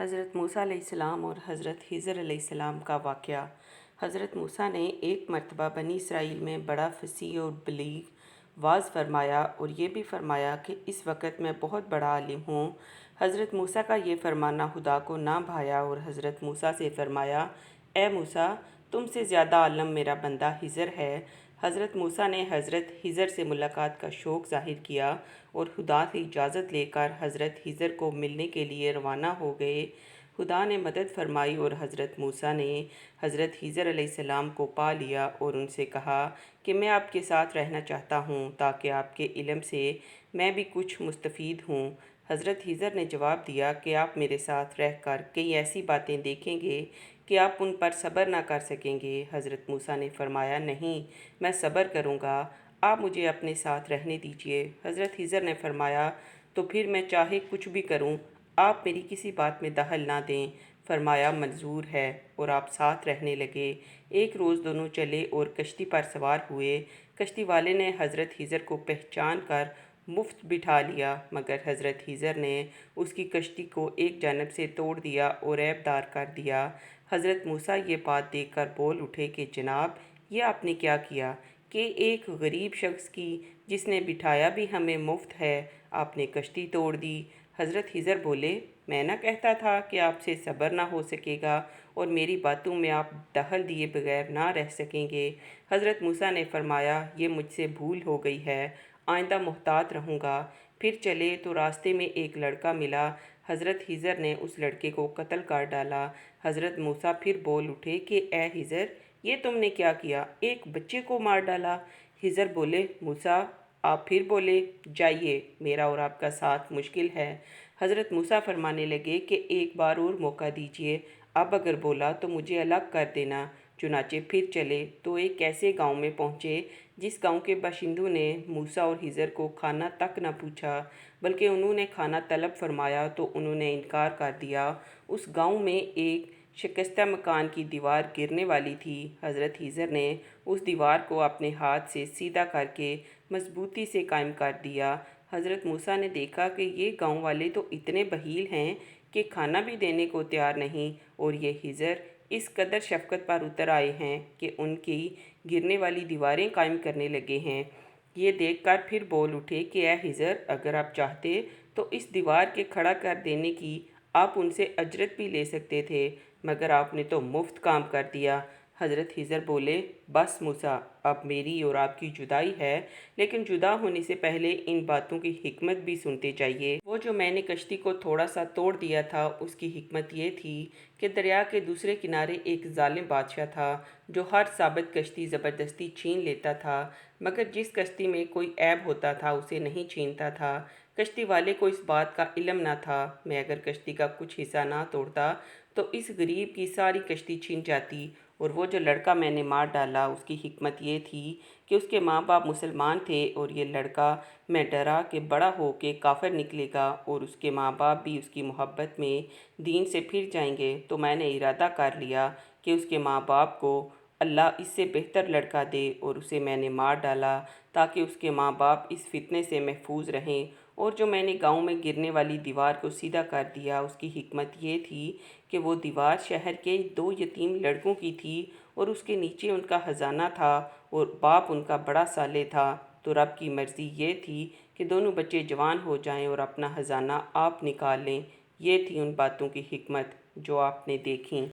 حضرت موسیٰ علیہ السلام اور حضرت خضر علیہ السلام کا واقعہ۔ حضرت موسیٰ نے ایک مرتبہ بنی اسرائیل میں بڑا فصیح اور بلیغ وعظ فرمایا اور یہ بھی فرمایا کہ اس وقت میں بہت بڑا عالم ہوں۔ حضرت موسیٰ کا یہ فرمانا خدا کو نہ بھایا اور حضرت موسیٰ سے فرمایا، اے موسیٰ، تم سے زیادہ عالم میرا بندہ خضر ہے۔ حضرت موسیٰ نے حضرت خضر سے ملاقات کا شوق ظاہر کیا اور خدا سے اجازت لے کر حضرت خضر کو ملنے کے لیے روانہ ہو گئے۔ خدا نے مدد فرمائی اور حضرت موسیٰ نے حضرت خضر علیہ السلام کو پا لیا اور ان سے کہا کہ میں آپ کے ساتھ رہنا چاہتا ہوں تاکہ آپ کے علم سے میں بھی کچھ مستفید ہوں۔ حضرت خضر نے جواب دیا کہ آپ میرے ساتھ رہ کر کئی ایسی باتیں دیکھیں گے کہ آپ ان پر صبر نہ کر سکیں گے۔ حضرت موسیٰ نے فرمایا، نہیں، میں صبر کروں گا، آپ مجھے اپنے ساتھ رہنے دیجیے۔ حضرت خضر نے فرمایا، تو پھر میں چاہے کچھ بھی کروں، آپ میری کسی بات میں دخل نہ دیں۔ فرمایا، منظور ہے، اور آپ ساتھ رہنے لگے۔ ایک روز دونوں چلے اور کشتی پر سوار ہوئے۔ کشتی والے نے حضرت خضر کو پہچان کر مفت بٹھا لیا، مگر حضرت خضر نے اس کی کشتی کو ایک جانب سے توڑ دیا اور عیب دار کر دیا۔ حضرت موسیٰ یہ بات دیکھ کر بول اٹھے کہ جناب، یہ آپ نے کیا کیا کہ ایک غریب شخص کی جس نے بٹھایا بھی ہمیں مفت ہے، آپ نے کشتی توڑ دی۔ حضرت خضر بولے، میں نہ کہتا تھا کہ آپ سے صبر نہ ہو سکے گا اور میری باتوں میں آپ دخل دیے بغیر نہ رہ سکیں گے۔ حضرت موسیٰ نے فرمایا، یہ مجھ سے بھول ہو گئی ہے، آئندہ محتاط رہوں گا۔ پھر چلے تو راستے میں ایک لڑکا ملا۔ حضرت خضر نے اس لڑکے کو قتل کر ڈالا۔ حضرت موسیٰ پھر بول اٹھے کہ اے خضر، یہ تم نے کیا کیا، ایک بچے کو مار ڈالا۔ خضر بولے، موسیٰ، آپ پھر بولے، جائیے، میرا اور آپ کا ساتھ مشکل ہے۔ حضرت موسیٰ فرمانے لگے کہ ایک بار اور موقع دیجیے، اب اگر بولا تو مجھے الگ کر دینا۔ چنانچہ پھر چلے تو ایک ایسے گاؤں میں پہنچے جس گاؤں کے باشندوں نے موسیٰ اور خضر کو کھانا تک نہ پوچھا، بلکہ انہوں نے کھانا طلب فرمایا تو انہوں نے انکار کر دیا۔ اس گاؤں میں ایک شکستہ مکان کی دیوار گرنے والی تھی۔ حضرت خضر نے اس دیوار کو اپنے ہاتھ سے سیدھا کر کے مضبوطی سے قائم کر دیا۔ حضرت موسیٰ نے دیکھا کہ یہ گاؤں والے تو اتنے بخیل ہیں کہ کھانا بھی دینے کو تیار نہیں، اور یہ خضر اس قدر شفقت پر اتر آئے ہیں کہ ان کی گرنے والی دیواریں قائم کرنے لگے ہیں۔ یہ دیکھ کر پھر بول اٹھے کہ اے خضر، اگر آپ چاہتے تو اس دیوار کے کھڑا کر دینے کی آپ ان سے اجرت بھی لے سکتے تھے، مگر آپ نے تو مفت کام کر دیا۔ حضرت خضر بولے، بس موسیٰ، اب میری اور آپ کی جدائی ہے، لیکن جدا ہونے سے پہلے ان باتوں کی حکمت بھی سنتے جائیے۔ وہ جو میں نے کشتی کو تھوڑا سا توڑ دیا تھا، اس کی حکمت یہ تھی کہ دریا کے دوسرے کنارے ایک ظالم بادشاہ تھا جو ہر ثابت کشتی زبردستی چھین لیتا تھا، مگر جس کشتی میں کوئی عیب ہوتا تھا اسے نہیں چھینتا تھا۔ کشتی والے کو اس بات کا علم نہ تھا۔ میں اگر کشتی کا کچھ حصہ نہ توڑتا تو اس غریب کی ساری کشتی چھن جاتی، اور وہ جو لڑکا میں نے مار ڈالا اس کی حکمت یہ تھی کہ اس کے ماں باپ مسلمان تھے، اور یہ لڑکا میں ڈرا کہ بڑا ہو کے کافر نکلے گا اور اس کے ماں باپ بھی اس کی محبت میں دین سے پھر جائیں گے، تو میں نے ارادہ کر لیا کہ اس کے ماں باپ کو اللہ اس سے بہتر لڑکا دے، اور اسے میں نے مار ڈالا تاکہ اس کے ماں باپ اس فتنے سے محفوظ رہیں۔ اور جو میں نے گاؤں میں گرنے والی دیوار کو سیدھا کر دیا، اس کی حکمت یہ تھی کہ وہ دیوار شہر کے 2 یتیم لڑکوں کی تھی، اور اس کے نیچے ان کا خزانہ تھا، اور باپ ان کا بڑا صالح تھا، تو رب کی مرضی یہ تھی کہ دونوں بچے جوان ہو جائیں اور اپنا خزانہ آپ نکال لیں۔ یہ تھی ان باتوں کی حکمت جو آپ نے دیکھیں۔